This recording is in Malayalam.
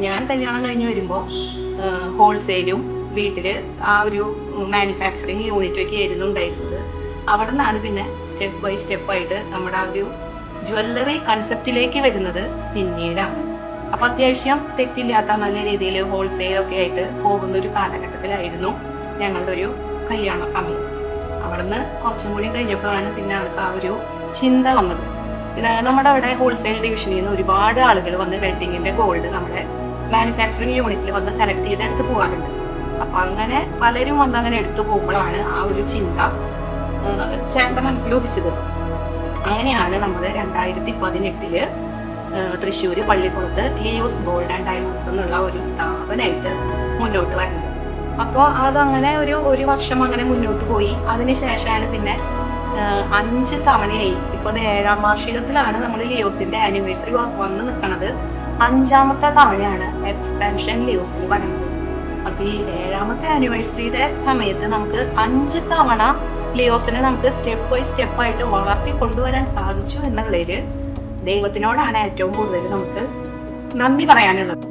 ഞാൻ കല്യാണം കഴിഞ്ഞ് വരുമ്പോൾ ഹോൾസെയിലും വീട്ടിൽ ആ ഒരു മാനുഫാക്ചറിങ് യൂണിറ്റൊക്കെ ആയിരുന്നു ഉണ്ടായിരുന്നത്. അവിടെ നിന്നാണ് പിന്നെ സ്റ്റെപ്പ് ബൈ സ്റ്റെപ്പായിട്ട് നമ്മുടെ ആ ഒരു ജ്വല്ലറി കൺസെപ്റ്റിലേക്ക് വരുന്നത് പിന്നീടാണ്. അപ്പം അത്യാവശ്യം തെറ്റില്ലാത്ത നല്ല രീതിയിൽ ഹോൾസെയിലൊക്കെ ആയിട്ട് പോകുന്ന ഒരു കാലഘട്ടത്തിലായിരുന്നു ഞങ്ങളുടെ ഒരു കല്യാണ സമയം. അവിടുന്ന് കുറച്ചും കൂടി കഴിഞ്ഞപ്പോഴാണ് പിന്നെ ആൾക്ക് ആ ഒരു ചിന്ത വന്നത്. നമ്മുടെ അവിടെ ഹോൾസെയിൽ ഡിവിഷനിൽ നിന്ന് ഒരുപാട് ആളുകൾ വന്ന് വെഡിങ്ങിന്റെ ഗോൾഡ് നമ്മുടെ മാനുഫാക്ചറിങ് യൂണിറ്റിൽ വന്ന് സെലക്ട് ചെയ്ത് എടുത്ത് പോകാറുണ്ട്. അപ്പൊ അങ്ങനെ പലരും വന്ന് അങ്ങനെ എടുത്തു പോകുമ്പോഴാണ് ആ ഒരു ചിന്ത ചേട്ടന്റെ മനസ്സിൽ ഉദിച്ചത്. അങ്ങനെയാണ് നമ്മൾ 2018 തൃശ്ശൂര് പള്ളിക്കുളത്ത് ലിയോസ് ഗോൾഡ് ആൻഡ് ഡയമണ്ട്സ് എന്നുള്ള ഒരു സ്ഥാപനമായിട്ട് മുന്നോട്ട് വരുന്നത്. അപ്പോൾ അതങ്ങനെ ഒരു വർഷം അങ്ങനെ മുന്നോട്ട് പോയി. അതിനുശേഷമാണ് പിന്നെ 5 തവണയായി, ഇപ്പൊ 7ാം വാർഷികത്തിലാണ് നമ്മൾ ലിയോസിന്റെ ആനിവേഴ്സറി വന്ന് നിൽക്കുന്നത്. 5ാമത്തെ തവണയാണ് എക്സ്പെൻഷൻ ലിയോസിൽ വരുന്നത്. അപ്പൊ ഈ 7ാമത്തെ ആനിവേഴ്സറിയുടെ സമയത്ത് നമുക്ക് 5 തവണ ലിയോസിനെ നമുക്ക് സ്റ്റെപ്പ് ബൈ സ്റ്റെപ്പായിട്ട് വളർത്തി കൊണ്ടുവരാൻ സാധിച്ചു എന്നുള്ളതിൽ ദൈവത്തിനോടാണ് ഏറ്റവും കൂടുതൽ നമുക്ക് നന്ദി പറയാനുള്ളത്.